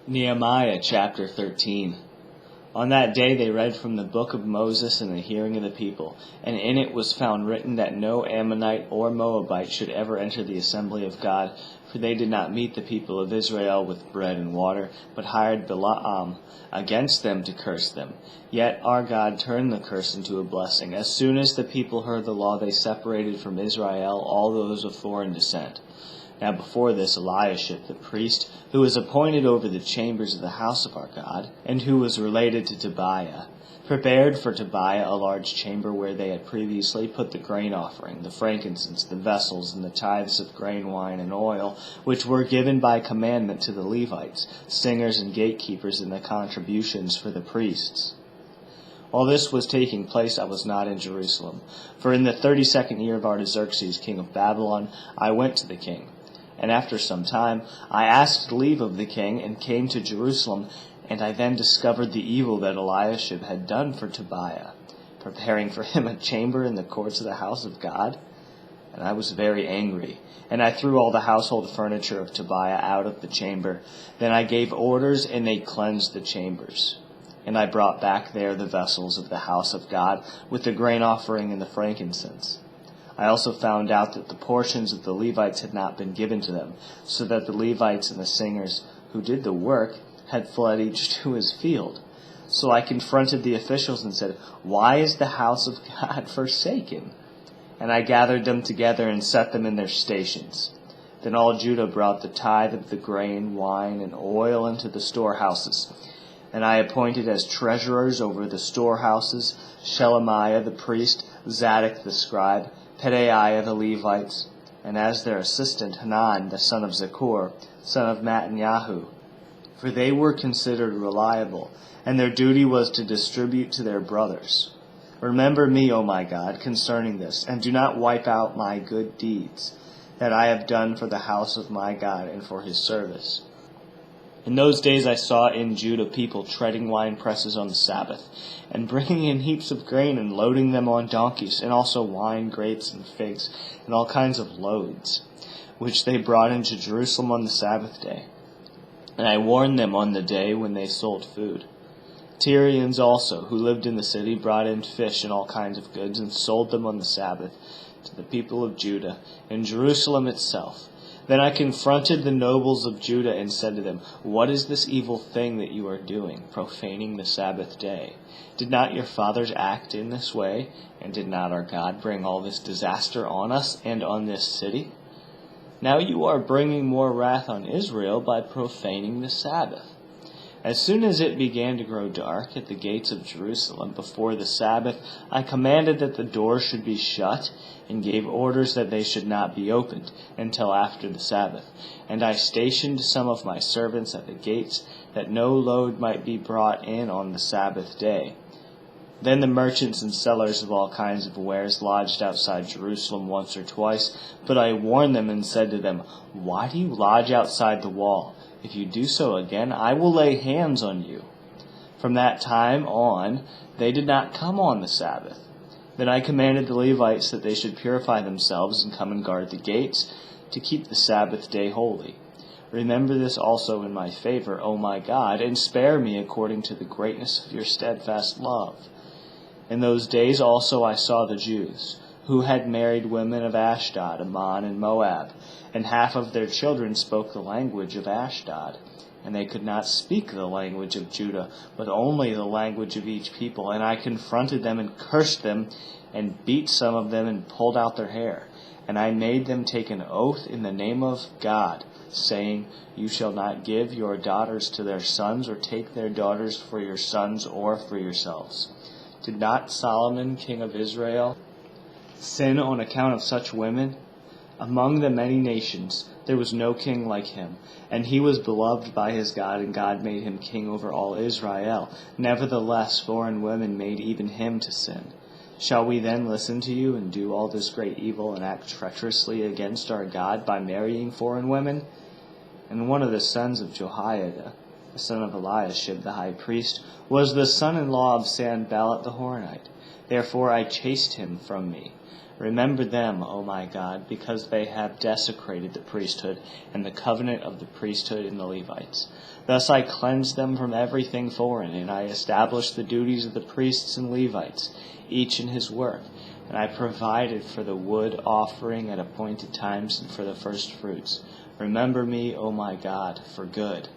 Nehemiah chapter 13. On that day they read from the book of Moses in the hearing of the people, and in it was found written that no Ammonite or Moabite should ever enter the assembly of God, for they did not meet the people of Israel with bread and water, but hired Balaam against them to curse them. Yet our God turned the curse into a blessing. As soon as the people heard the law, they separated from Israel all those of foreign descent. Now before this Eliashib the priest, who was appointed over the chambers of the house of our God, and who was related to Tobiah, prepared for Tobiah a large chamber where they had previously put the grain offering, the frankincense, the vessels, and the tithes of grain, wine, and oil, which were given by commandment to the Levites, singers and gatekeepers, and the contributions for the priests. While this was taking place, I was not in Jerusalem, for in the 32nd year of Artaxerxes, king of Babylon, I went to the king. And after some time, I asked leave of the king and came to Jerusalem, and I then discovered the evil that Eliashib had done for Tobiah, preparing for him a chamber in the courts of the house of God. And I was very angry, and I threw all the household furniture of Tobiah out of the chamber. Then I gave orders, and they cleansed the chambers. And I brought back there the vessels of the house of God, with the grain offering and the frankincense. I also found out that the portions of the Levites had not been given to them, so that the Levites and the singers who did the work had fled each to his field. So I confronted the officials and said, "Why is the house of God forsaken?" And I gathered them together and set them in their stations. Then all Judah brought the tithe of the grain, wine, and oil into the storehouses. And I appointed as treasurers over the storehouses Shelemiah the priest, Zadok the scribe, Pedaiah the Levites, and as their assistant Hanan the son of Zakur, son of Mattanyahu. For they were considered reliable, and their duty was to distribute to their brothers. Remember me, O my God, concerning this, and do not wipe out my good deeds that I have done for the house of my God and for his service. In those days I saw in Judah people treading wine presses on the Sabbath, and bringing in heaps of grain and loading them on donkeys, and also wine, grapes, and figs, and all kinds of loads, which they brought into Jerusalem on the Sabbath day. And I warned them on the day when they sold food. Tyrians also, who lived in the city, brought in fish and all kinds of goods, and sold them on the Sabbath to the people of Judah, in Jerusalem itself. Then I confronted the nobles of Judah and said to them, "What is this evil thing that you are doing, profaning the Sabbath day? Did not your fathers act in this way? And did not our God bring all this disaster on us and on this city? Now you are bringing more wrath on Israel by profaning the Sabbath." As soon as it began to grow dark at the gates of Jerusalem before the Sabbath, I commanded that the doors should be shut, and gave orders that they should not be opened until after the Sabbath. And I stationed some of my servants at the gates, that no load might be brought in on the Sabbath day. Then the merchants and sellers of all kinds of wares lodged outside Jerusalem once or twice, but I warned them and said to them, "Why do you lodge outside the wall? If you do so again, I will lay hands on you." From that time on, they did not come on the Sabbath. Then I commanded the Levites that they should purify themselves and come and guard the gates, to keep the Sabbath day holy. Remember this also in my favor, O my God, and spare me according to the greatness of your steadfast love. In those days also I saw the Jews, who had married women of Ashdod, Ammon, and Moab, and half of their children spoke the language of Ashdod. And they could not speak the language of Judah, but only the language of each people. And I confronted them and cursed them, and beat some of them and pulled out their hair. And I made them take an oath in the name of God, saying, "You shall not give your daughters to their sons, or take their daughters for your sons or for yourselves." Did not Solomon, king of Israel, sin on account of such women? Among the many nations there was no king like him, and he was beloved by his God, and God made him king over all Israel. Nevertheless, foreign women made even him to sin. Shall we then listen to you and do all this great evil and act treacherously against our God by marrying foreign women? And one of the sons of Jehoiada, the son of Eliashib the high priest, was the son-in-law of Sanballat the Horonite. Therefore I chased him from me. Remember them, O my God, because they have desecrated the priesthood and the covenant of the priesthood and the Levites. Thus I cleansed them from everything foreign, and I established the duties of the priests and Levites, each in his work. And I provided for the wood offering at appointed times and for the first fruits. Remember me, O my God, for good,